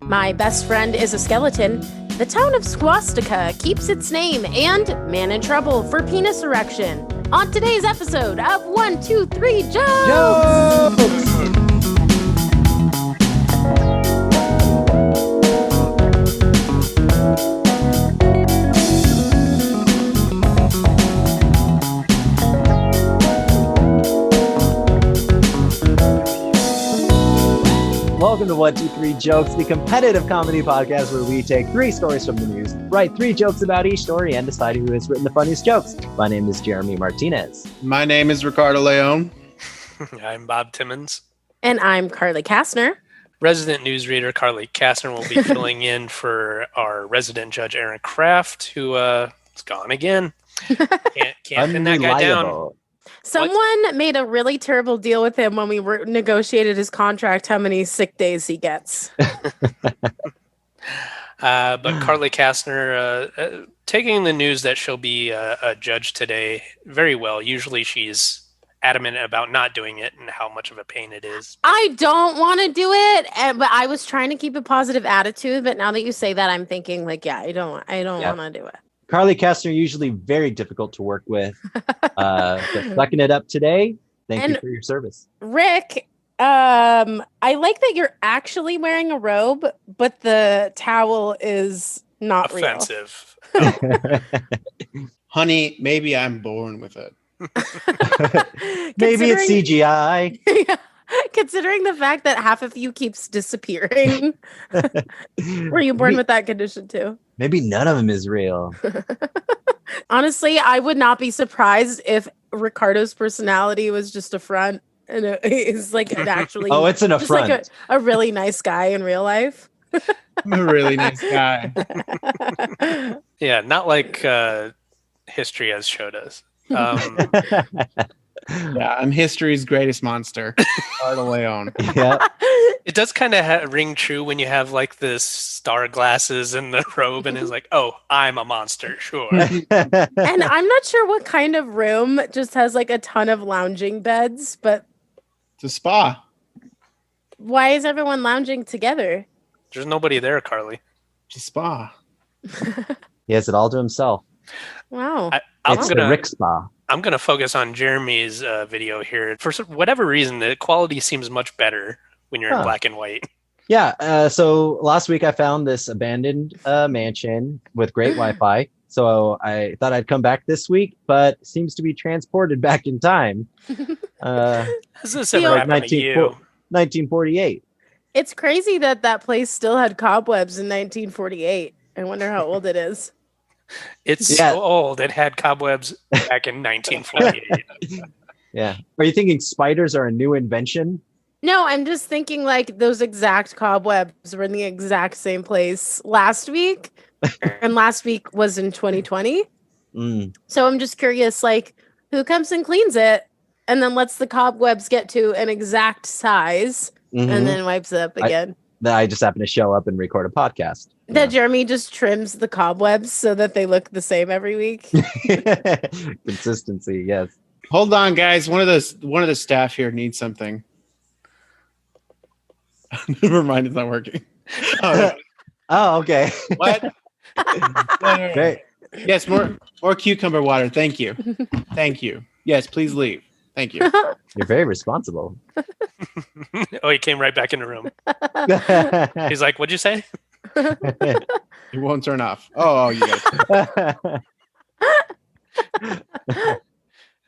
My best friend is a skeleton. The town of Swastika keeps its name, and man in trouble for penis erection. On today's episode of 1, 2, 3 Jokes! Welcome to 1, 2, 3 Jokes, the competitive comedy podcast where we take 3 stories from the news, write 3 jokes about each story, and decide who has written the funniest jokes. My name is Jeremy Martinez. My name is Ricardo Leon. I'm Bob Timmons. And I'm Carly Kastner. Resident newsreader Carly Kastner will be filling in for our resident judge Aaron Kraft, who is gone again. Can't pin that guy down. Someone made a really terrible deal with him when we negotiated his contract, how many sick days he gets. But Carly Kastner taking the news that she'll be a judge today very well. Usually she's adamant about not doing it and how much of a pain it is. I don't want to do it, but I was trying to keep a positive attitude. But now that you say that, I'm thinking like, yeah, I don't want to do it. Carly Kastner, usually very difficult to work with. But sucking it up today. Thank you for your service. Rick, I like that you're actually wearing a robe, but the towel is not offensive. Honey, maybe I'm born with it. Maybe it's CGI. Yeah, considering the fact that half of you keeps disappearing. Were you born with that condition too? Maybe none of them is real. Honestly, I would not be surprised if Ricardo's personality was just a front and it is like an actually it's an affront. Like a really nice guy in real life. I'm a really nice guy. Yeah, not like history has showed us. Yeah, I'm history's greatest monster, Ricardo Leon. Yeah. It does kind of ring true when you have like the star glasses and the robe and it's like, oh, I'm a monster, sure. And I'm not sure what kind of room just has like a ton of lounging beds, but It's a spa. why is everyone lounging together? There's nobody there, Carly. It's a spa. He has it all to himself. Wow. It's the Rick Spa. I'm going to focus on Jeremy's video here. For whatever reason, the quality seems much better when you're in black and white. Yeah. So last week I found this abandoned mansion with great Wi-Fi. So I thought I'd come back this week, but seems to be transported back in time. Has this ever happened to you? 1948. It's crazy that place still had cobwebs in 1948. I wonder how old it is. It's so old. It had cobwebs back in 1948. Yeah. Are you thinking spiders are a new invention? No, I'm just thinking like those exact cobwebs were in the exact same place last week. And last week was in 2020. So I'm just curious, like, who comes and cleans it and then lets the cobwebs get to an exact size and then wipes it up again? I just happen to show up and record a podcast. That Jeremy just trims the cobwebs so that they look the same every week. Consistency, yes. Hold on, guys. One of the staff here needs something. Never mind, it's not working. Oh, okay. What? No. Great. Yes, more cucumber water. Thank you. Thank you. Yes, please leave. Thank you. You're very responsible. Oh, he came right back in the room. He's like, what'd you say? It won't turn off. Oh, you guys.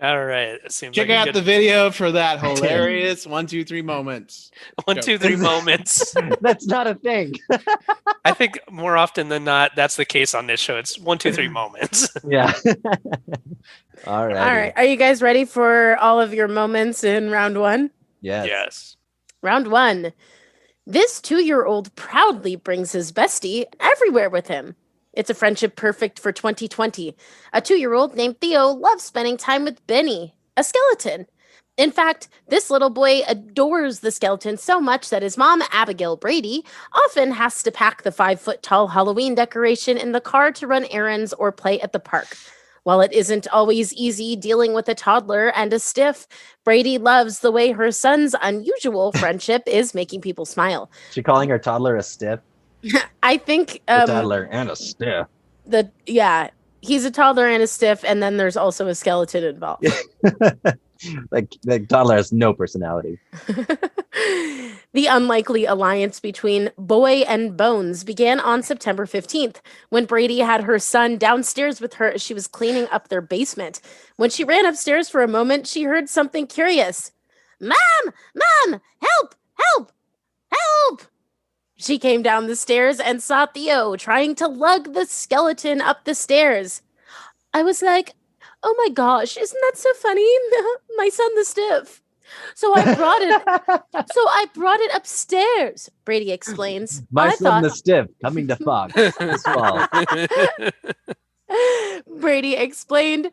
All right. Check out the video for that hilarious 1, 2, 3 moments. 1, 2, 3 moments. That's not a thing. I think more often than not, that's the case on this show. It's 1, 2, 3 moments. Yeah. All right. Are you guys ready for all of your moments in round 1? Yes. Round 1. This 2-year-old proudly brings his bestie everywhere with him. It's a friendship perfect for 2020. A 2-year-old named Theo loves spending time with Benny, a skeleton. In fact, this little boy adores the skeleton so much that his mom, Abigail Brady, often has to pack the 5-foot-tall Halloween decoration in the car to run errands or play at the park. While it isn't always easy dealing with a toddler and a stiff, Brady loves the way her son's unusual friendship is making people smile. She calling her toddler a stiff? I think A toddler and a stiff. he's a toddler and a stiff, and then there's also a skeleton involved. like toddler has no personality. The unlikely alliance between Boy and Bones began on September 15th when Brady had her son downstairs with her as she was cleaning up their basement. When she ran upstairs for a moment, she heard something curious. Mom! Mom! Help! Help! Help! She came down the stairs and saw Theo trying to lug the skeleton up the stairs. I was like, oh my gosh, isn't that so funny? My son the stiff. So I brought it upstairs, Brady explains. My son the stiff coming to Fox this fall. Brady explained,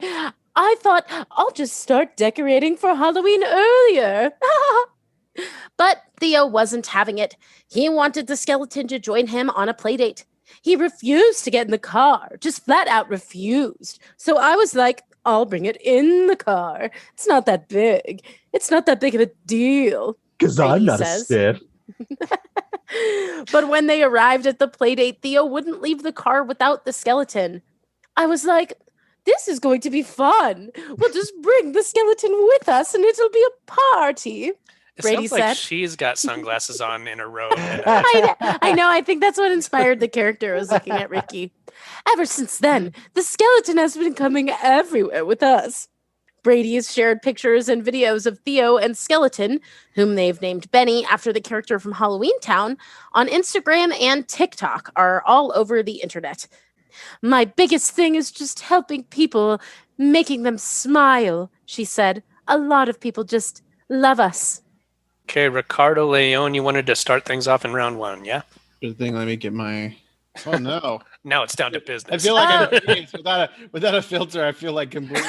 I thought I'll just start decorating for Halloween earlier. But Theo wasn't having it. He wanted the skeleton to join him on a playdate. He refused to get in the car, just flat out refused. So I was like, I'll bring it in the car. It's not that big. It's not that big of a deal. Because I'm not a stiff. But when they arrived at the playdate, Theo wouldn't leave the car without the skeleton. I was like, this is going to be fun. We'll just bring the skeleton with us and it'll be a party. It Brady sounds like said. she's got sunglasses on in a row. I know. I think that's what inspired the character. I was looking at Ricky. Ever since then, the skeleton has been coming everywhere with us. Brady has shared pictures and videos of Theo and Skeleton, whom they've named Benny after the character from Halloween Town, on Instagram and TikTok, are all over the internet. My biggest thing is just helping people, making them smile, she said. A lot of people just love us. Okay, Ricardo Leone, you wanted to start things off in round one, yeah? Good thing. Let me get my. Oh no! Now it's down to business. I feel like I'm without a filter. I feel like completely.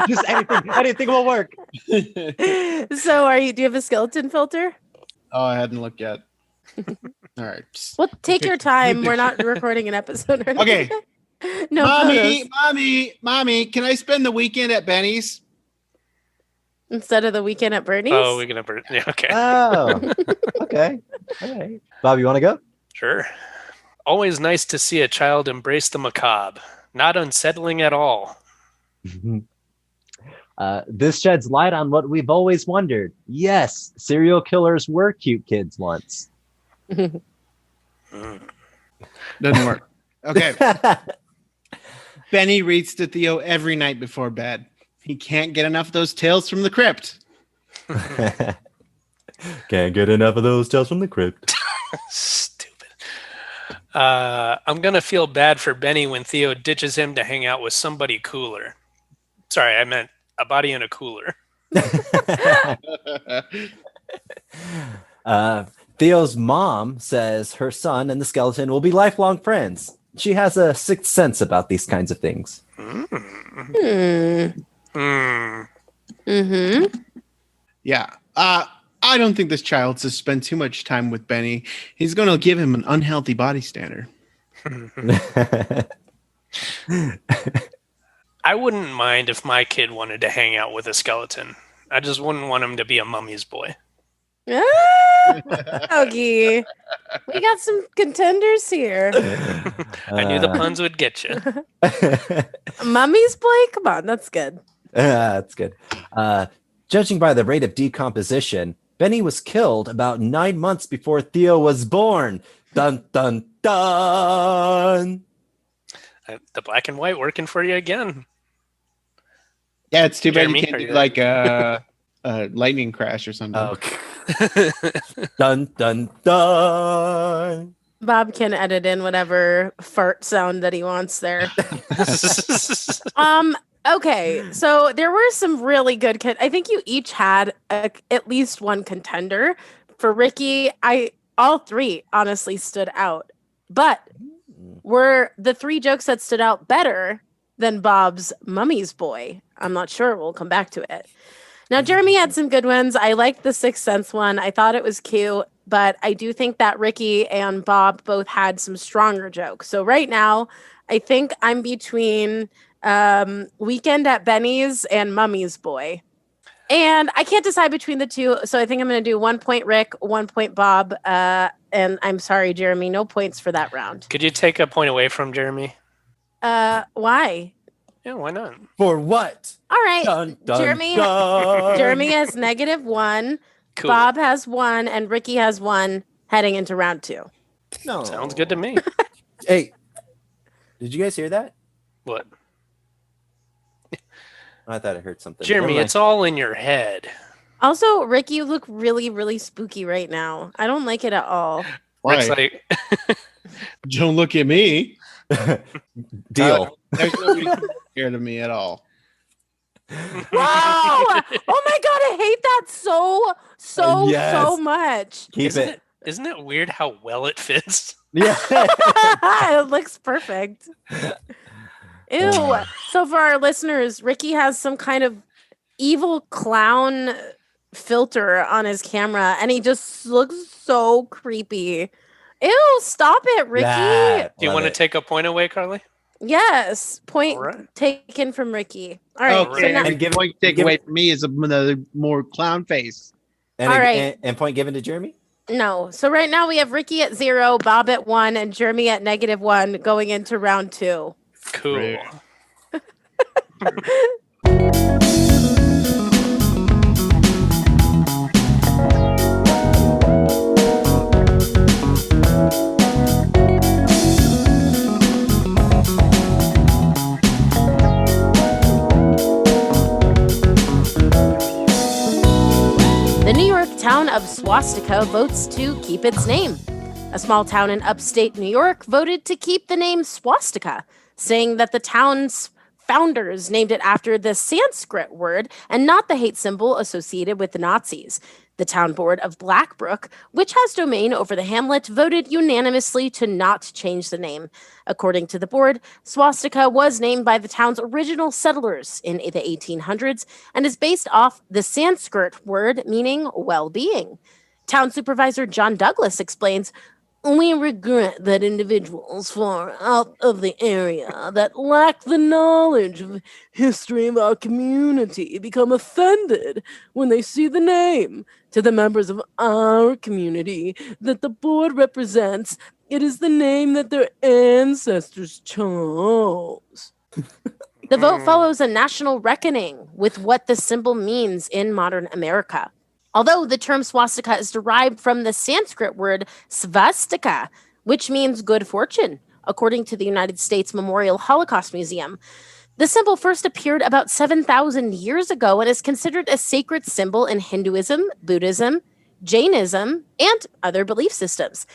Just anything will work. So, do you have a skeleton filter? Oh, I hadn't looked yet. All right. Well, take your time. We're not recording an episode. Okay. No, mommy, can I spend the weekend at Benny's? Instead of the weekend at Bernie's? Oh, weekend at Bernie's. Yeah, okay. Oh, okay. All right. Bob, you want to go? Sure. Always nice to see a child embrace the macabre. Not unsettling at all. This sheds light on what we've always wondered. Yes, serial killers were cute kids once. Doesn't work. Okay. Benny reads to Theo every night before bed. He can't get enough of those tales from the crypt. Can't get enough of those tales from the crypt. Stupid. I'm going to feel bad for Benny when Theo ditches him to hang out with somebody cooler. Sorry, I meant a body in a cooler. Theo's mom says her son and the skeleton will be lifelong friends. She has a sixth sense about these kinds of things. Yeah. I don't think this child should spend too much time with Benny. He's going to give him an unhealthy body standard. I wouldn't mind if my kid wanted to hang out with a skeleton. I just wouldn't want him to be a mummy's boy. Okay. We got some contenders here. I knew the puns would get you. Mummy's boy? Come on, that's good. That's good. Judging by the rate of decomposition, Benny was killed about 9 months before Theo was born. Dun, dun, dun. The black and white working for you again. Yeah, it's too bad Jeremy, you can't do like a lightning crash or something. Okay. Dun, dun, dun. Bob can edit in whatever fart sound that he wants there. Okay, so there were some really good. I think you each had at least one contender. For Ricky, all three honestly stood out, but were the three jokes that stood out better than Bob's Mummy's Boy? I'm not sure. We'll come back to it. Now, Jeremy had some good ones. I liked the Sixth Sense one. I thought it was cute, but I do think that Ricky and Bob both had some stronger jokes. So right now, I think I'm between Weekend at Benny's and Mummy's Boy. And I can't decide between the two, so I think I'm going to do 1 point Rick, 1 point Bob. And I'm sorry, Jeremy, no points for that round. Could you take a point away from Jeremy? Why? Yeah, why not? For what? All right, Dun, dun, Jeremy. dun. Jeremy has -1. Cool. Bob has 1, and Ricky has 1 heading into round 2. No. Sounds good to me. Hey, did you guys hear that? What? I thought I heard something. Jeremy, Never mind. it's all in your head. Also, Rick, you look really, really spooky right now. I don't like it at all. Rick's Why? like, Don't look at me. Deal. There's nobody scared of me at all. Wow! Oh my god, I hate that so Yes. much. Keep it. isn't it weird how well it fits? Yeah. It looks perfect. Ew. So for our listeners, Ricky has some kind of evil clown filter on his camera, and he just looks so creepy. Ew, stop it, Ricky. That. Do you Love want to it. take a point away, Carly? Yes. Point All right. taken from Ricky. All right. Okay, So now, And give- point take give- away from me is another more clown face. And, All right. and point given to Jeremy? no. So right now we have Ricky at 0, Bob at 1, and Jeremy at -1 going into round 2. Cool. Right. The New York town of Swastika votes to keep its name. A small town in upstate New York voted to keep the name Swastika, saying that the town's founders named it after the Sanskrit word and not the hate symbol associated with the Nazis. The town board of Blackbrook, which has domain over the hamlet, voted unanimously to not change the name. According to the board, Swastika was named by the town's original settlers in the 1800s and is based off the Sanskrit word meaning well-being. Town Supervisor John Douglas explains, "We regret that individuals far out of the area that lack the knowledge of history of our community become offended when they see the name. To the members of our community that the board represents, it is the name that their ancestors chose." The vote follows a national reckoning with what the symbol means in modern America. Although the term swastika is derived from the Sanskrit word svastika, which means good fortune, according to the United States Memorial Holocaust Museum. The symbol first appeared about 7,000 years ago and is considered a sacred symbol in Hinduism, Buddhism, Jainism, and other belief systems.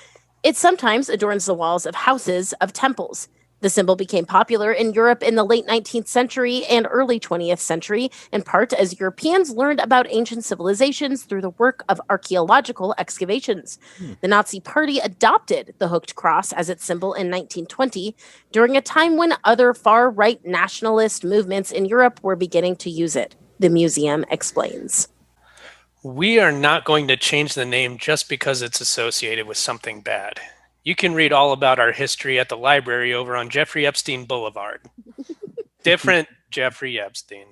It sometimes adorns the walls of houses of temples. The symbol became popular in Europe in the late 19th century and early 20th century, in part as Europeans learned about ancient civilizations through the work of archaeological excavations. The Nazi Party adopted the hooked cross as its symbol in 1920, during a time when other far-right nationalist movements in Europe were beginning to use it. The museum explains. We are not going to change the name just because it's associated with something bad. You can read all about our history at the library over on Jeffrey Epstein Boulevard. Different Jeffrey Epstein.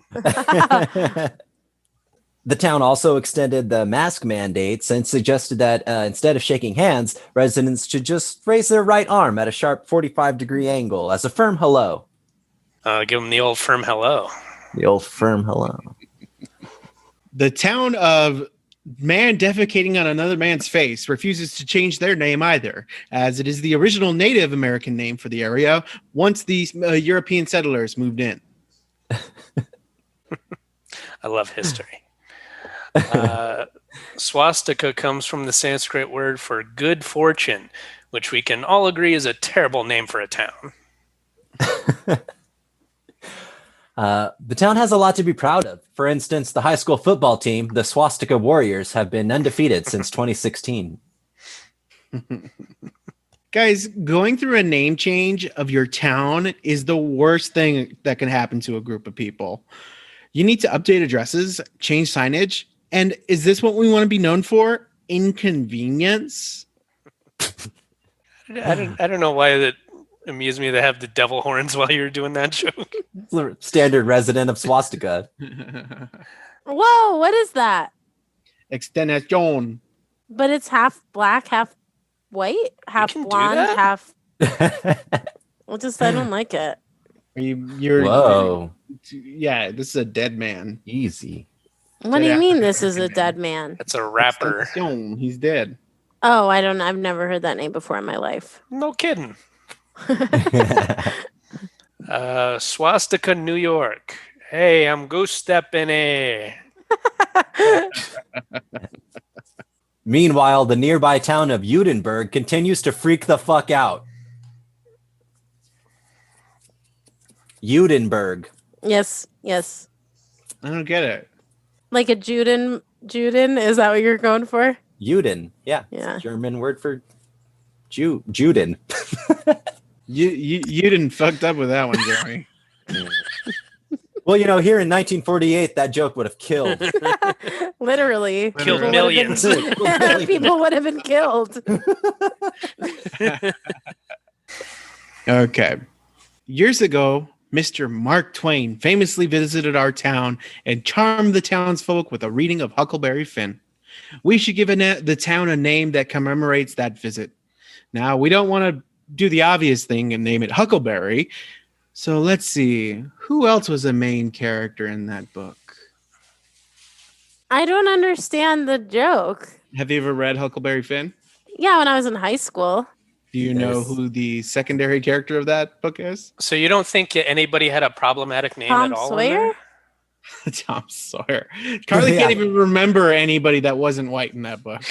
The town also extended the mask mandates and suggested that instead of shaking hands, residents should just raise their right arm at a sharp 45-degree angle as a firm hello. Give them the old firm hello. The old firm hello. The town of man defecating on another man's face refuses to change their name either, as it is the original Native American name for the area once these European settlers moved in. I love history. Swastika comes from the Sanskrit word for good fortune, which we can all agree is a terrible name for a town. The town has a lot to be proud of. For instance, the high school football team, the Swastika Warriors, have been undefeated since 2016. Guys, going through a name change of your town is the worst thing that can happen to a group of people. You need to update addresses, change signage, and is this what we want to be known for? Inconvenience? I don't know why that amused me to have the devil horns while you were doing that joke. Standard resident of Swastika. Whoa, what is that? Extension. But it's half black, half white, half can do blonde, that? half. Well, just I don't like it. Whoa. Yeah, this is a dead man. Easy. What do you mean this is a dead man? That's a rapper. Extension. He's dead. Oh, I don't. I've never heard that name before in my life. No kidding. Swastika, New York. Hey, I'm goose stepping. Meanwhile, the nearby town of Udenberg continues to freak the fuck out. Udenberg. Yes, yes. I don't get it. Like a Juden. Is that what you're going for? Uden. Yeah. Yeah. German word for Juden. You didn't fucked up with that one, Jeremy. Well, you know, here in 1948, that joke would have killed. Literally. Killed People millions. would've been- People would have been killed. Okay. Years ago, Mr. Mark Twain famously visited our town and charmed the townsfolk with a reading of Huckleberry Finn. We should give the town a name that commemorates that visit. Now, we don't want to do the obvious thing and name it Huckleberry. So let's see. Who else was a main character in that book? I don't understand the joke. Have you ever read Huckleberry Finn? Yeah, when I was in high school. Do you know Yes. who the secondary character of that book is? So you don't think anybody had a problematic name Tom at all? in Sawyer? there? Tom Sawyer. Carly Yeah. can't even remember anybody that wasn't white in that book.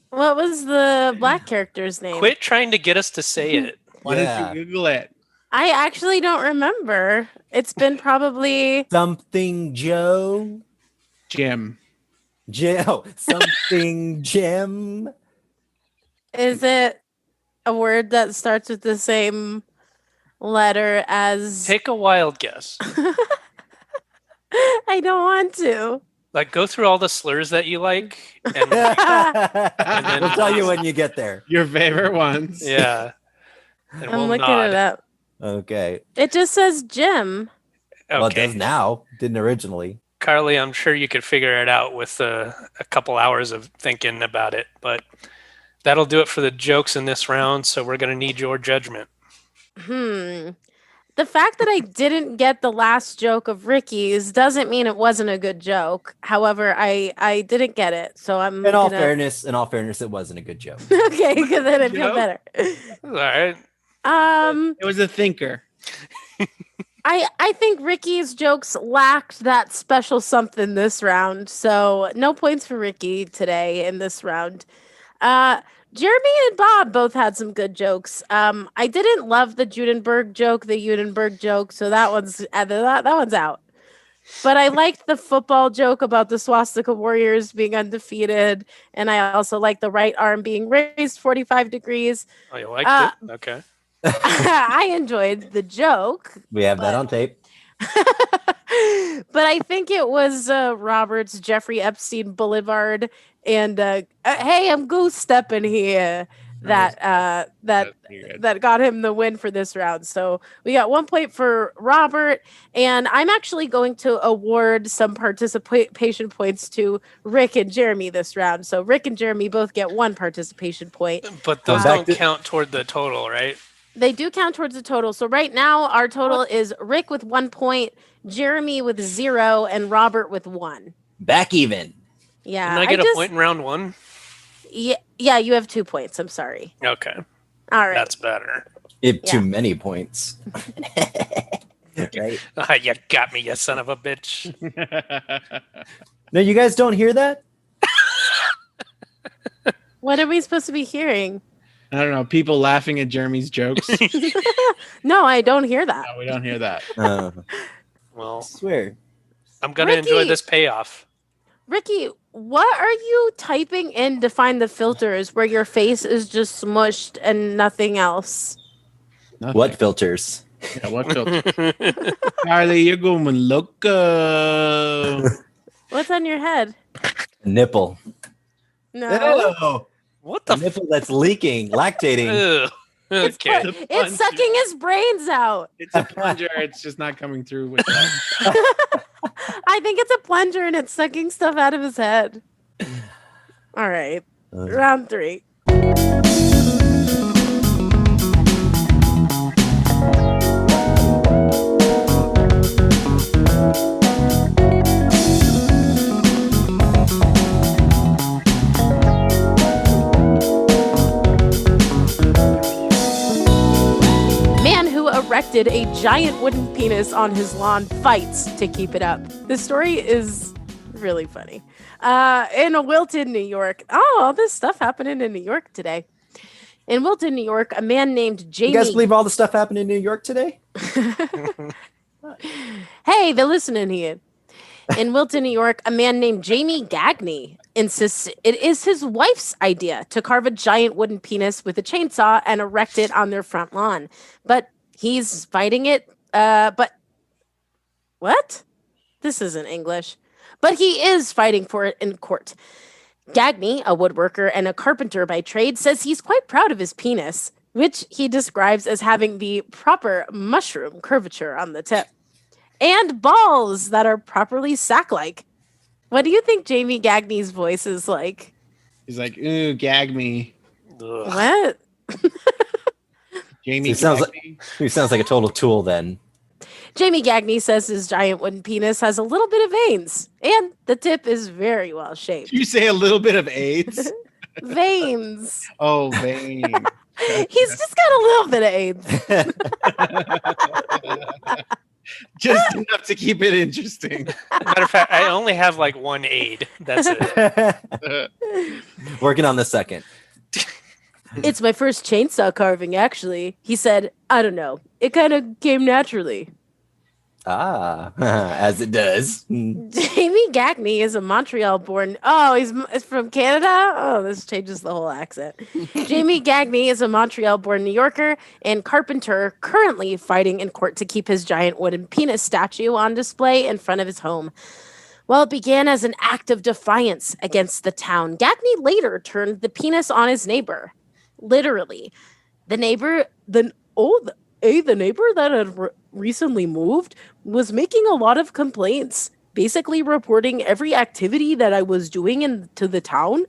What was the black character's name? Quit trying to get us to say it. Why Yeah. don't you Google it? I actually don't remember. It's been probably Something Joe. Jim. Something Jim. is it a word that starts with the same letter as Take a wild guess. I don't want to. Like, go through all the slurs that you like. And then- We'll tell you when you get there. Your favorite ones. yeah. And I'm we'll looking nod. it up. Okay. It just says Jim. Well, it Okay. does now. Didn't originally. Carly, I'm sure you could figure it out with a couple hours of thinking about it, but that'll do it for the jokes in this round. So we're going to need your judgment. The fact that I didn't get the last joke of Ricky's doesn't mean it wasn't a good joke. However, I didn't get it, so I'm In all gonna... fairness, it wasn't a good joke. Okay, because then I feel Joke? better. All right. It was a thinker. I think Ricky's jokes lacked that special something this round, so no points for Ricky today in this round. Jeremy and Bob both had some good jokes. I didn't love the Udenberg joke, so that one's that one's out. But I liked the football joke about the Swastika Warriors being undefeated, and I also liked the right arm being raised 45 degrees. Oh, you liked it? Okay. I enjoyed the joke. We have that on tape. But I think it was Robert's Jeffrey Epstein Boulevard and hey, I'm goose stepping here that got him the win for this round. So we got 1 point for Robert, and I'm actually going to award some participation points to Rick and Jeremy this round. So Rick and Jeremy both get 1 participation point. But those Back don't to- count toward the total, right? They do count towards the total. So right now our total is Rick with 1 point, Jeremy with 0, and Robert with 1. Back even. Yeah. Didn't I get a point in round 1? Yeah, you have 2 points. I'm sorry. Okay. All right. That's better. Too many points. Right? You got me, you son of a bitch. No, you guys don't hear that? What are we supposed to be hearing? I don't know. People laughing at Jeremy's jokes. No, I don't hear that. No, we don't hear that. I Well, swear. I'm going to enjoy Ricky! this payoff. Ricky, what are you typing in to find the filters where your face is just smushed and nothing else? Nothing. What filters? Yeah, what filter? Carly, you're going loco. What's on your head? Nipple. No. Oh, What a the nipple that's leaking, lactating. Ugh. Okay. It's sucking his brains out. It's a plunger. It's just not coming through with that. I think it's a plunger and it's sucking stuff out of his head. All right. Round 3. Man who erected a giant wooden penis on his lawn fights to keep it up. This story is really funny. In Wilton, New York. Oh, all this stuff happening in New York today. In Wilton, New York, a man named Jamie. You guys believe all the stuff happened in New York today? Hey, they're listening here. In Wilton, New York, a man named Jamie Gagney insists it is his wife's idea to carve a giant wooden penis with a chainsaw and erect it on their front lawn. But he's fighting it. But what? This isn't English. But he is fighting for it in court. Gagney, a woodworker and a carpenter by trade, says he's quite proud of his penis, which he describes as having the proper mushroom curvature on the tip, and balls that are properly sack-like. What do you think Jamie Gagney's voice is like? He's like, ooh, gag me. Ugh. What? Jamie He sounds gag like me. he sounds like a total tool then. Jamie Gagney says his giant wooden penis has a little bit of veins, and the tip is very well shaped. You say a little bit of AIDS? Veins. Oh, vein. He's just got a little bit of AIDS. Just enough to keep it interesting. Matter of fact, I only have like one aid. That's it. Working on the second. It's my first chainsaw carving, actually. He said, I don't know. It kind of came naturally. Ah, as it does. Jamie Gagney is a Montreal-born... Oh, he's from Canada? Oh, this changes the whole accent. Jamie Gagney is a Montreal-born New Yorker and carpenter currently fighting in court to keep his giant wooden penis statue on display in front of his home. While it began as an act of defiance against the town, Gagney later turned the penis on his neighbor. Literally. The neighbor that had recently moved was making a lot of complaints, basically reporting every activity that I was doing into the town,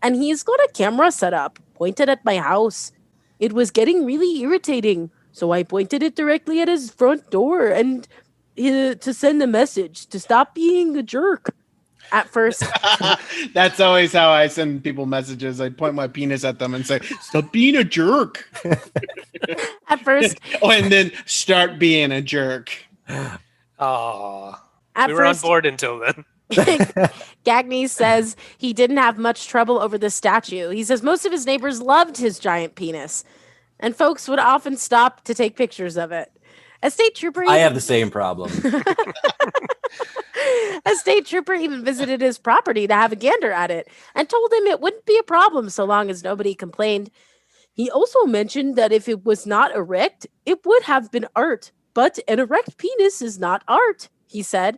and he's got a camera set up, pointed at my house. It was getting really irritating, so I pointed it directly at his front door and to send a message to stop being a jerk. At first, That's always how I send people messages. I point my penis at them and say, stop being a jerk. at first, Oh, and then start being a jerk. Aw. at We were on first, board until then. Gagney says he didn't have much trouble over the statue. He says most of his neighbors loved his giant penis, and folks would often stop to take pictures of it. A state trooper. I have the same problem. A state trooper even visited his property to have a gander at it and told him it wouldn't be a problem so long as nobody complained. He also mentioned that if it was not erect, it would have been art, but an erect penis is not art, he said.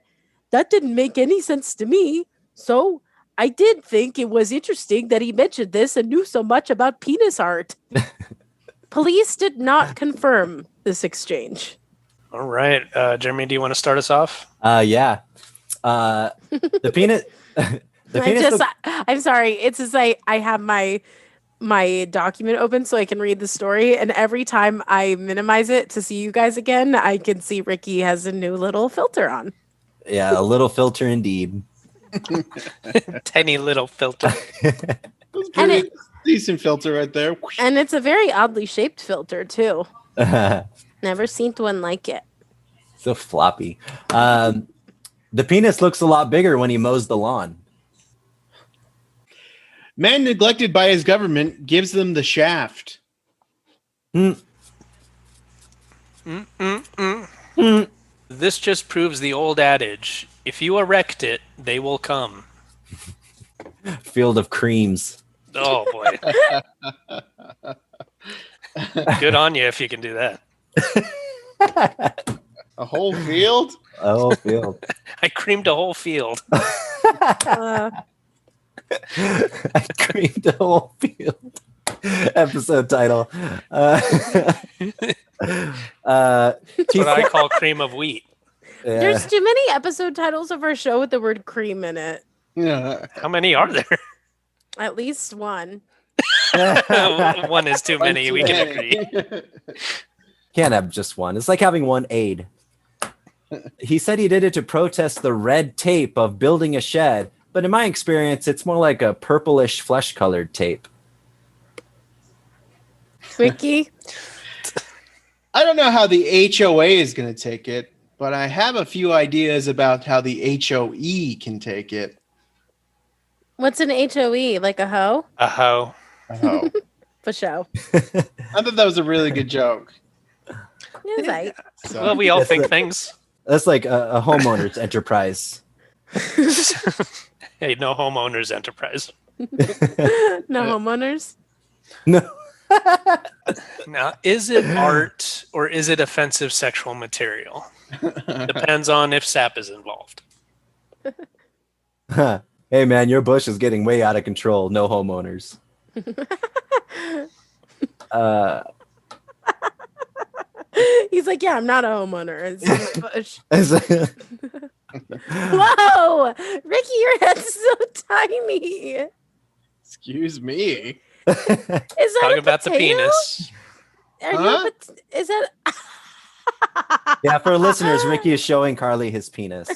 That didn't make any sense to me, so I did think it was interesting that he mentioned this and knew so much about penis art. Police did not confirm this exchange. All right. Jeremy, do you want to start us off? Yeah. The penis. The penis. I'm sorry. It's just I have my document open so I can read the story, and every time I minimize it to see you guys again, I can see Ricky has a new little filter on. Yeah, a little filter indeed. Tiny little filter. That's And pretty decent filter right there. And it's a very oddly shaped filter too. Never seen one like it. So floppy. The penis looks a lot bigger when he mows the lawn. Man neglected by his government gives them the shaft. This just proves the old adage: if you erect it, they will come. Field of creams. Oh boy. Good on you if you can do that. A whole field? Oh, field. I creamed a whole field. Uh, I creamed the whole field. Episode title. That's what I call cream of wheat. There's too many episode titles of our show with the word cream in it. Yeah. How many are there? At least one. One is too many. We can agree. Can't have just one. It's like having one aide. He said he did it to protest the red tape of building a shed, but in my experience, it's more like a purplish flesh-colored tape. Ricky? I don't know how the HOA is going to take it, but I have a few ideas about how the HOE can take it. What's an HOE? Like a hoe? A hoe. Oh, For show. I thought that was a really good joke. It's right. So, Well, we all That's think it. things. That's like a homeowner's enterprise. Hey, no homeowners enterprise. No homeowners? No. Now, is it art or is it offensive sexual material? Depends on if sap is involved. Hey, man, your bush is getting way out of control. No homeowners. He's like, yeah, I'm not a homeowner. It's just a bush. Is- Whoa! Ricky, your head's so tiny. excuse me. Is that Talking a about the potato? penis. Are you Huh? is that yeah, for listeners, Ricky is showing Carly his penis.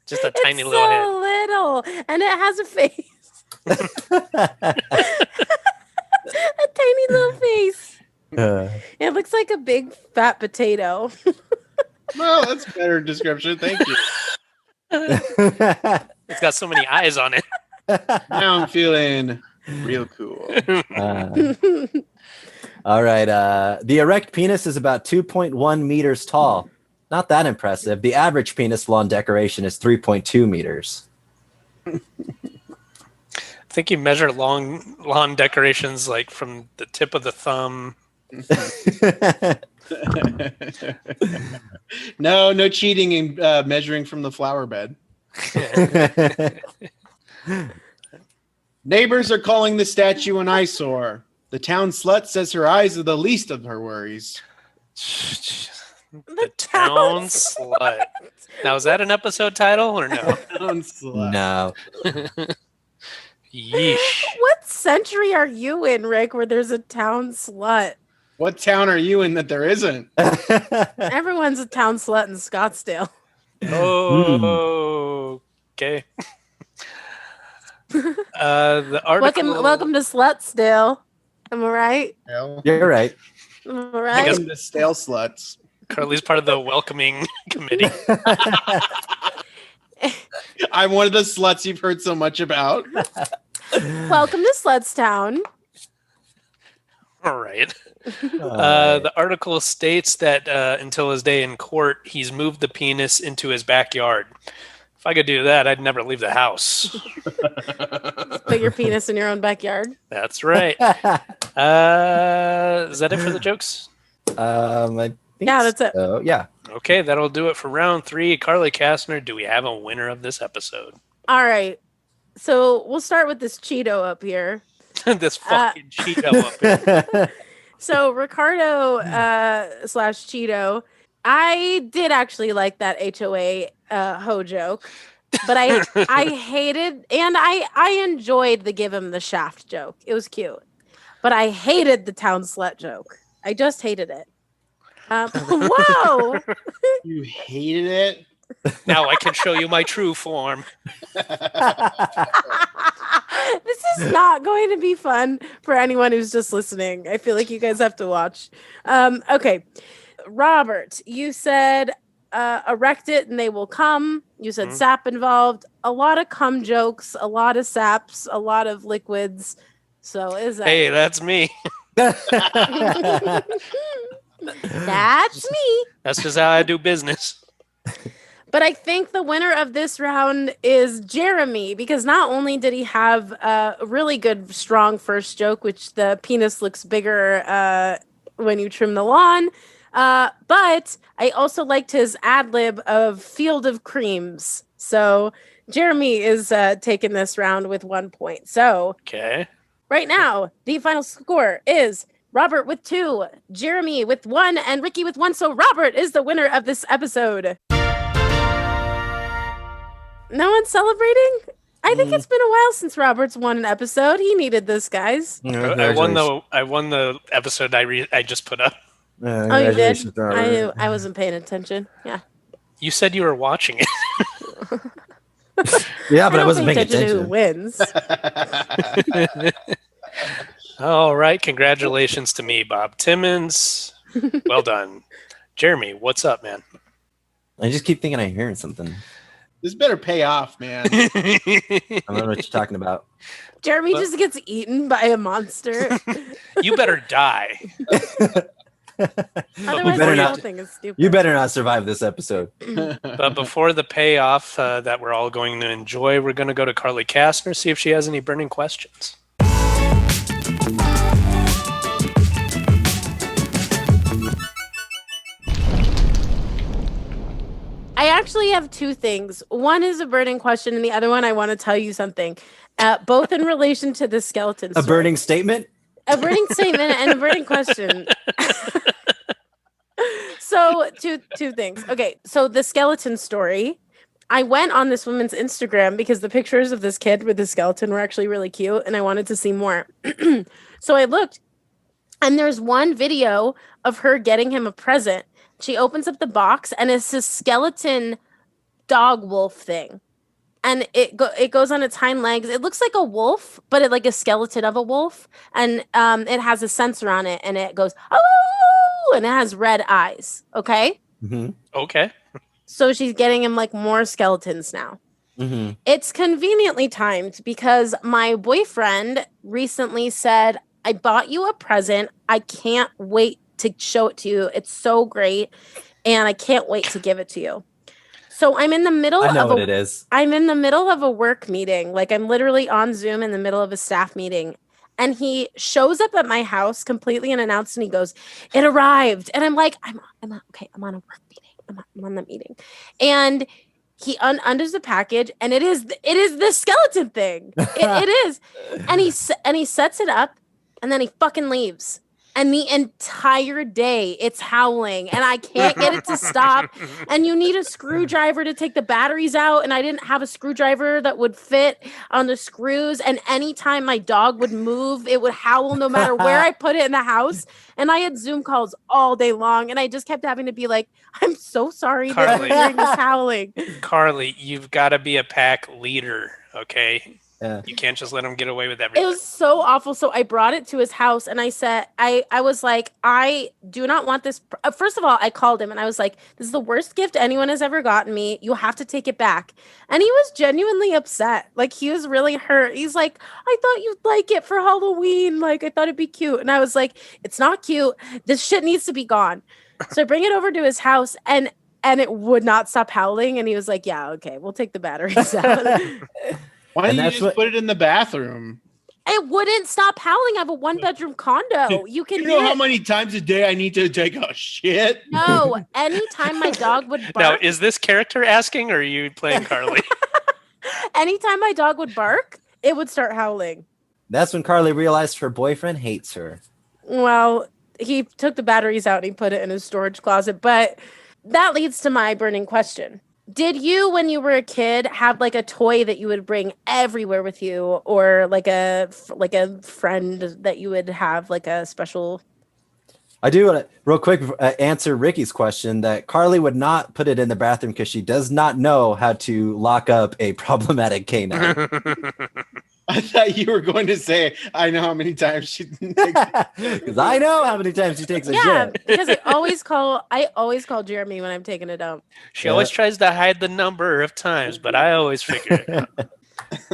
Just a it's tiny so little head. little, and it has a face. A tiny little face. It looks like a big fat potato. Well, that's a better description. Thank you. It's got so many eyes on it. Now I'm feeling real cool. All right. The erect penis is about 2.1 meters tall. Not that impressive. The average penis lawn decoration is 3.2 meters. I think you measure lawn decorations like from the tip of the thumb. No cheating in measuring from the flower bed. Neighbors are calling the statue an eyesore. The town slut says her eyes are the least of her worries. The town slut. Now, is that an episode title or no? Town slut. No. Yeesh. What century are you in, Rick, where there's a town slut? What town are you in that there isn't? Everyone's a town slut in Scottsdale. Oh, okay. The article. Welcome to Slutsdale. Am I right? Hell, You're right. Am I right? welcome to stale sluts. Carly's part of the welcoming committee. I'm one of the sluts you've heard so much about. Welcome to Slutstown. All right. The article states that until his day in court, he's moved the penis into his backyard. If I could do that, I'd never leave the house. Put your penis in your own backyard. That's right. Is that it for the jokes? I think Yeah, that's it. so. Yeah. Okay, that'll do it for round 3. Carly Kastner, do we have a winner of this episode? All right. So we'll start with this Cheeto up here. This fucking Cheeto up here. So Ricardo slash Cheeto, I did actually like that HOA hoe joke, but I hated and I enjoyed the give him the shaft joke. It was cute, but I hated the town slut joke. I just hated it. Whoa! You hated it? Now I can show you my true form. This is not going to be fun for anyone who's just listening. I feel like you guys have to watch. Okay. Robert, you said erect it and they will come. You said sap involved. A lot of cum jokes, a lot of saps, a lot of liquids. So is that Hey, that's me. that's me. That's just how I do business. But I think the winner of this round is Jeremy, because not only did he have a really good, strong first joke, which the penis looks bigger when you trim the lawn, but I also liked his ad lib of Field of Creams. So Jeremy is taking this round with 1 point. So Okay. right now, the final score is Robert with 2, Jeremy with 1, and Ricky with 1. So Robert is the winner of this episode. No one's celebrating? I think Mm. it's been a while since Robert's won an episode. He needed this, guys. I won the episode I just put up. Oh, you did? Congratulations, Robert. I wasn't paying attention. Yeah. You said you were watching it. Yeah, but I don't wasn't pay paying to who attention. wins. All right, congratulations to me, Bob Timmons. Well done. Jeremy, what's up, man? I just keep thinking I'm hearing something. This better pay off, man. I don't know what you're talking about. Jeremy just gets eaten by a monster. You better die. Otherwise, better the not- whole thing is stupid. You better not survive this episode. But before the payoff that we're all going to enjoy, we're going to go to Carly Kastner, see if she has any burning questions. I actually have two things. One is a burning question, and the other one I want to tell you something. Both in relation to the skeleton A story. burning statement? A burning statement and a burning question. So two things. Okay, so the skeleton story. I went on this woman's Instagram because the pictures of this kid with the skeleton were actually really cute, and I wanted to see more. So I looked, and there's one video of her getting him a present. She opens up the box, and it's a skeleton dog wolf thing. And it goes on its hind legs. It looks like a wolf, but it like a skeleton of a wolf. And it has a sensor on it, and it goes, oh, and it has red eyes. Okay? Mm-hmm. Okay. So she's getting him like more skeletons now. Mm-hmm. It's conveniently timed because my boyfriend recently said, I bought you a present. I can't wait to show it to you. It's so great. And I can't wait to give it to you. So I'm in the middle I know of what it is. I'm in the middle of a work meeting. Like I'm literally on Zoom in the middle of a staff meeting. And he shows up at my house completely unannounced and he goes, it arrived. And I'm like, I'm okay. I'm on a work meeting. I'm on the meeting. And he undoes the package and it is the skeleton thing. It is. And he sets it up and then he fucking leaves. And the entire day it's howling and I can't get it to stop. And you need a screwdriver to take the batteries out. And I didn't have a screwdriver that would fit on the screws. And anytime my dog would move, it would howl no matter where I put it in the house. And I had Zoom calls all day long. And I just kept having to be like, I'm so sorry that Carly. you're hearing this howling. Carly, you've got to be a pack leader, okay? Yeah. You can't just let him get away with It everything. was so awful. So I brought it to his house and I said, I was like, I do not want this. First of all, I called him and I was like, this is the worst gift anyone has ever gotten me. You have to take it back. And he was genuinely upset. Like he was really hurt. He's like, I thought you'd like it for Halloween. Like I thought it'd be cute. And I was like, it's not cute. This shit needs to be gone. So I bring it over to his house and it would not stop howling. And he was like, yeah, okay, we'll take the batteries out. Why And didn't you that's just what- put it in the bathroom? It wouldn't stop howling. I have a 1-bedroom condo. You can You hear know how it. many times a day I need to take a shit? No, anytime my dog would Now, bark, is this character asking or are you playing Carly? anytime my dog would bark, it would start howling. That's when Carly realized her boyfriend hates her. Well, he took the batteries out and he put it in his storage closet. But that leads to my burning question. Did you, when you were a kid, have like a toy that you would bring everywhere with you, or like a friend that you would have like a special? I do want to real quick answer Ricky's question that Carly would not put it in the bathroom because she does not know how to lock up a problematic canine. I thought you were going to say, I know how many times she takes Because I know how many times she takes a Yeah, shit. because I always call Jeremy when I'm taking a dump. She always tries to hide the number of times, but I always figure it out.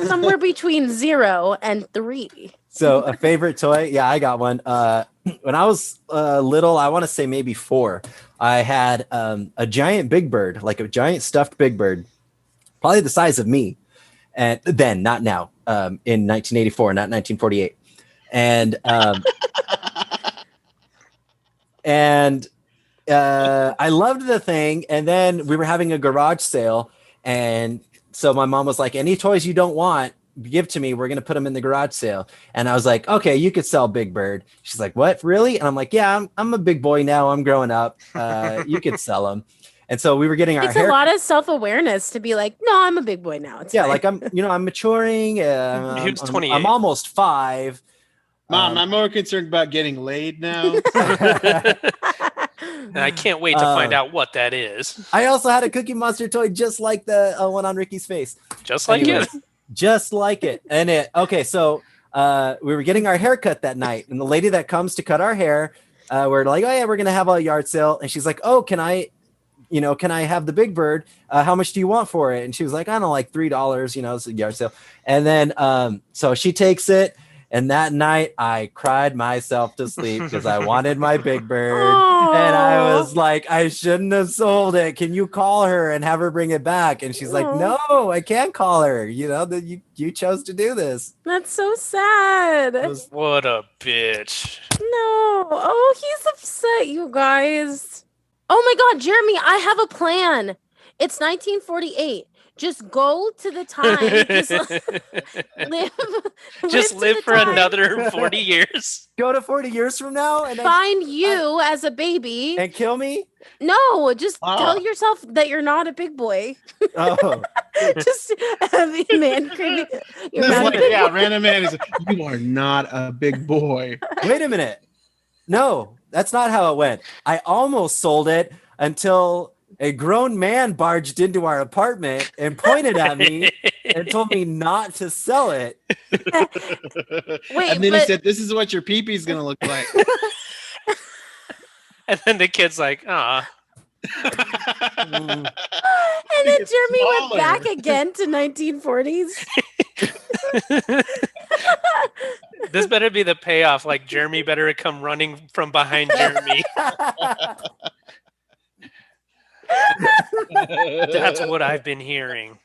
Somewhere between 0 and 3. So a favorite toy? Yeah, I got one. When I was little, I want to say maybe 4, I had a giant big bird, like a giant stuffed big bird, probably the size of me. And then, not now, in 1984, not 1948. And I loved the thing. And then we were having a garage sale. And so my mom was like, any toys you don't want, give to me. We're going to put them in the garage sale. And I was like, okay, you could sell Big Bird. She's like, what, really? And I'm like, yeah, I'm a big boy now. I'm growing up. You could sell them. And so we were getting our It's hair. a lot of self-awareness to be like, no, I'm a big boy now. It's Yeah, fine. like I'm maturing. He was 28. I'm almost 5. Mom, I'm more concerned about getting laid now. And I can't wait to find out what that is. I also had a Cookie Monster toy just like the one on Ricky's face. Just like Anyways, it. just like it. And so we were getting our hair cut that night, and the lady that comes to cut our hair, we're like, oh yeah, we're gonna have a yard sale, and she's like, oh, can I have the Big Bird? How much do you want for it? And she was like, I don't know, like $3, it's a yard sale. And then so she takes it, and that night I cried myself to sleep because I wanted my Big Bird. And I was like, I shouldn't have sold it. Can you call her and have her bring it back? And she's like, no, I can't call her. That you chose to do this. That's so sad. What a bitch. No. Oh, he's upset, you guys. Oh my God, Jeremy, I have a plan. It's 1948. Just go to the time. Just live for another 40 years. Go to 40 years from now and find you as a baby and kill me? No, just tell yourself that you're not a big boy. Oh. Just the man creepy. Random man is you are not a big boy. Wait a minute. No, that's not how it went. I almost sold it until a grown man barged into our apartment and pointed at me and told me not to sell it. Wait, and then he said, "This is what your pee-pee's gonna look like." And then the kid's like, "Ah." And then Jeremy went back again to 1940s. This better be the payoff. Like Jeremy better come running from behind Jeremy. That's what I've been hearing.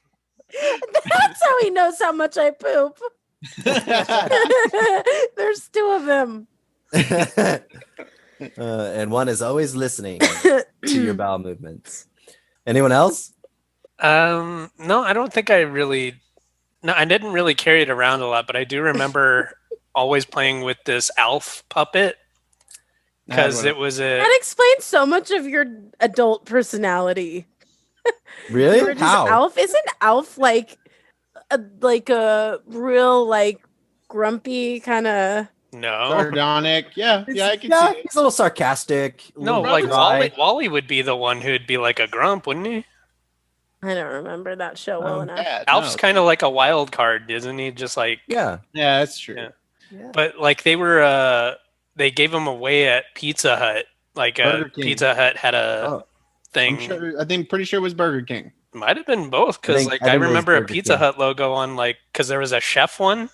That's how he knows how much I poop. There's 2 of them. And one is always listening to your bowel movements. Anyone else? No, I don't think I really. No, I didn't really carry it around a lot, but I do remember always playing with this Alf puppet because it was a. That explains so much of your adult personality. Really? How? Alf isn't Alf like a real like grumpy kind of. No. Sardonic. Yeah, I can see it. He's a little sarcastic. No, like Wally would be the one who'd be like a grump, wouldn't he? I don't remember that show well enough. Alf's kind of like a wild card, isn't he? Just like yeah, that's true. Yeah. But like they gave him away at Pizza Hut. Like Pizza Hut had a thing. Pretty sure it was Burger King. Might have been both because I remember a Pizza Hut logo on because there was a chef one.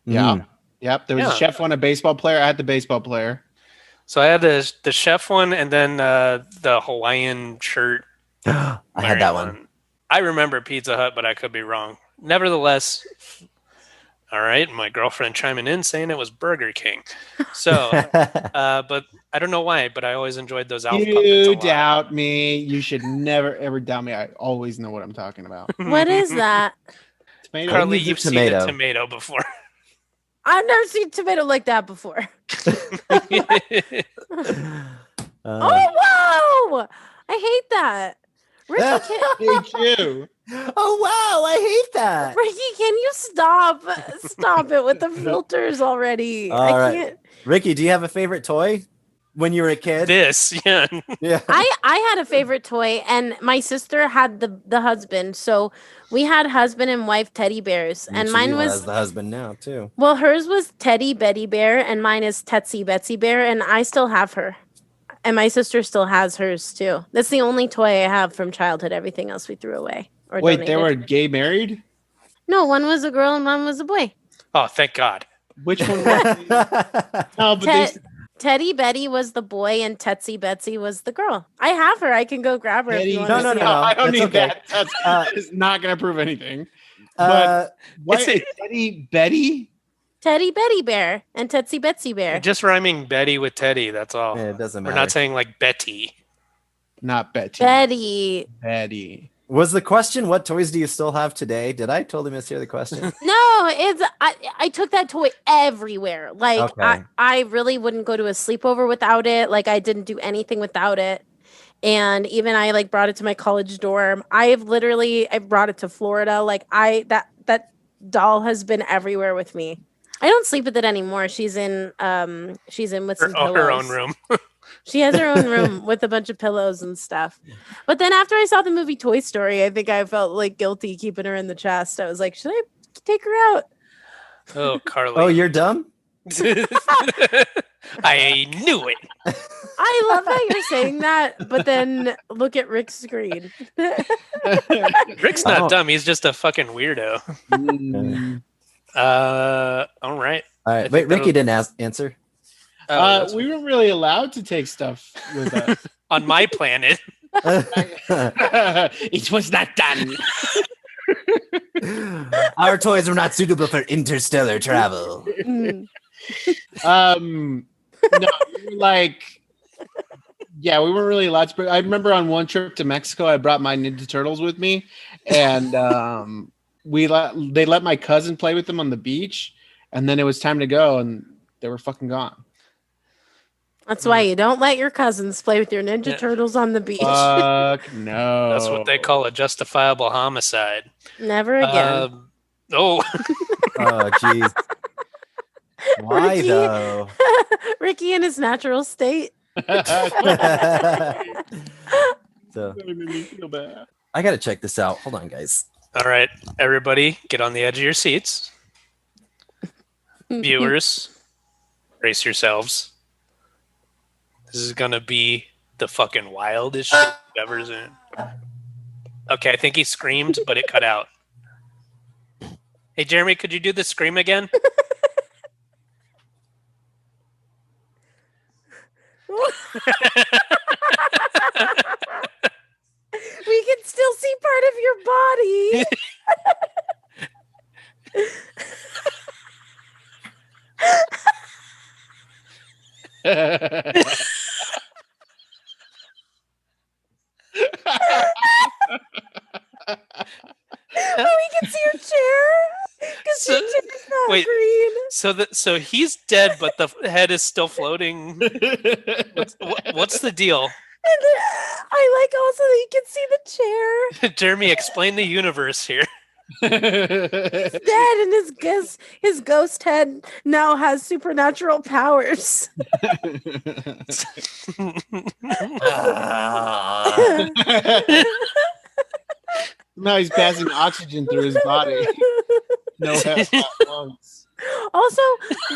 Yeah. Yep. There was a chef one, a baseball player. I had the baseball player. So I had the chef one, and then the Hawaiian shirt. I had that one. I remember Pizza Hut, but I could be wrong. Nevertheless, all right, my girlfriend chiming in saying it was Burger King. So, but I don't know why, but I always enjoyed those Alf puppets a lot. Doubt me. You should never, ever doubt me. I always know what I'm talking about. What is that? Tomato. Carly, you've seen a tomato before. I've never seen tomato like that before. Oh, whoa! I hate that. Ricky, Me too. Oh, wow. I hate that. Ricky, can you stop it with the filters already? All I right. can't. Ricky, do you have a favorite toy when you were a kid? Yeah. I had a favorite toy, and my sister had the husband. So we had husband and wife teddy bears, and mine was the husband now too. Well, hers was Teddy Betty Bear, and mine is Tetsy Betsy Bear, and I still have her. And my sister still has hers too. That's the only toy I have from childhood. Everything else we threw away. Or Wait, donated. they were gay married? No, one was a girl and one was a boy. Oh, thank God. Which one was Teddy Betty was the boy and Tetsy Betsy was the girl. I have her. I can go grab her. If you want No. I don't need okay. that. That's not going to prove anything. But what is Teddy Betty? Teddy Betty Bear and Tetsy Betsy Bear. Just rhyming Betty with Teddy. That's all. Yeah, it doesn't matter. We're not saying like Betty. Not Betty. Betty. Was the question, what toys do you still have today? Did I totally mishear the question? No, it's I took that toy everywhere. Like Okay. I really wouldn't go to a sleepover without it. Like I didn't do anything without it. And even I like brought it to my college dorm. I brought it to Florida. Like that doll has been everywhere with me. I don't sleep with it anymore. She's in with some Her own pillows. room. She has her own room with a bunch of pillows and stuff. But then after I saw the movie Toy Story, I think I felt like guilty keeping her in the chest. I was like, should I take her out? Oh, Carly. Oh, you're dumb? I knew it. I love how you're saying that, but then look at Rick's screen. Rick's Oh. not dumb. He's just a fucking weirdo. All right. All I right. think Wait, Ricky that'll- didn't answer. Oh, that's We weren't really allowed to take stuff with us. on my planet. It was not done. Our toys were not suitable for interstellar travel. Mm. No, like, yeah, we weren't really allowed to. Bring, I remember on one trip to Mexico, I brought my Ninja Turtles with me, and they let my cousin play with them on the beach, and then it was time to go, and they were fucking gone. That's why you don't let your cousins play with your Ninja Yeah. Turtles on the beach. Fuck no. That's what they call a justifiable homicide. Never again. Oh, Oh, jeez. Why Ricky. though? Ricky in his natural state. So That made me feel bad. I gotta check this out. Hold on, guys. all right. Everybody, get on the edge of your seats. Viewers, brace yourselves. This is gonna be the fucking wildest shit you've ever seen. Okay, I think he screamed, but it cut out. Hey, Jeremy, could you do the scream again? We can still see part of your body. We can see your chair because your So- chair's not wait. green. So he's dead, but the head is still floating. What's the deal? And I like also that you can see the chair. Jeremy, explain the universe here. Dead, and his ghost head now has supernatural powers. Now he's passing oxygen through his body. No head, not lungs. Also,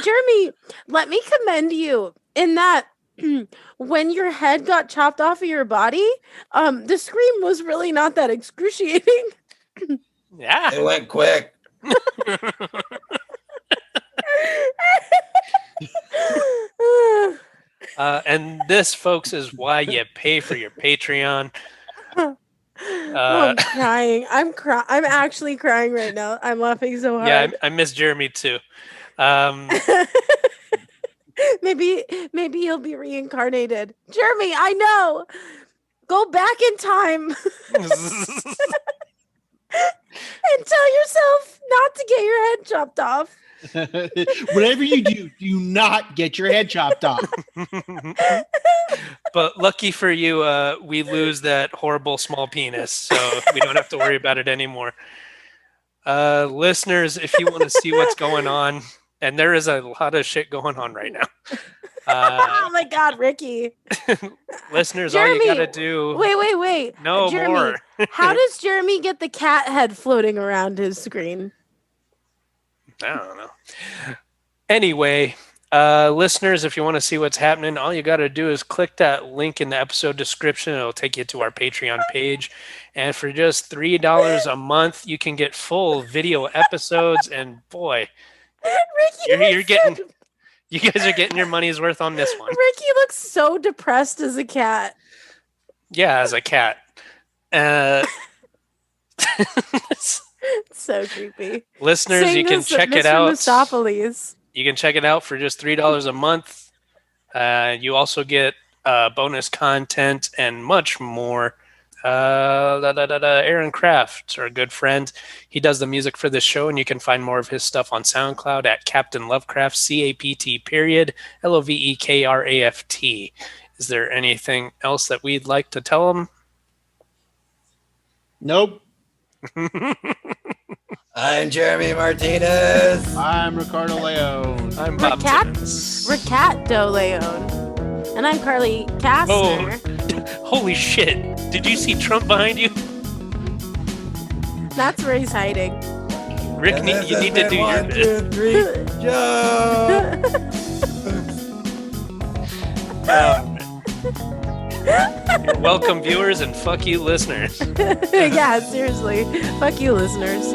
Jeremy, let me commend you in that when your head got chopped off of your body, the scream was really not that excruciating. Yeah. It went quick. And this, folks, is why you pay for your Patreon. I'm crying. I'm actually crying right now. I'm laughing so hard. Yeah, I miss Jeremy too. maybe he'll be reincarnated. Jeremy, I know. Go back in time and tell yourself not to get your head chopped off. Whatever you do not get your head chopped off. But lucky for you, we lose that horrible small penis, so we don't have to worry about it anymore. Listeners, if you want to see what's going on, and there is a lot of shit going on right now. Oh my God, Ricky. Listeners, all Jeremy, you gotta do. Wait. No Jeremy, more. how does Jeremy get the cat head floating around his screen? I don't know. Anyway, listeners, if you want to see what's happening, all you got to do is click that link in the episode description. It'll take you to our Patreon page. And for just $3 a month, you can get full video episodes. And boy, Ricky you're getting, you guys are getting your money's worth on this one. Ricky looks so depressed as a cat. Yeah, as a cat. It's so creepy. Listeners, Sing you can this, check it Mr. out. Mistopheles. You can check it out for just $3 a month. You also get bonus content and much more. Aaron Kraft, our good friend, he does the music for this show, and you can find more of his stuff on SoundCloud at Captain Lovecraft, CAPT period, LOVEKRAFT Is there anything else that we'd like to tell them? Nope. I'm Jeremy Martinez. I'm Ricardo Leone. I'm Bob Timmons. Ricato Leone. And I'm Carly Kastner. Holy shit. Did you see Trump behind you? That's where he's hiding. Rick, you need to do your bit. 1, 2, 3, jump! Welcome, viewers, and fuck you, listeners. Yeah, seriously. Fuck you, listeners.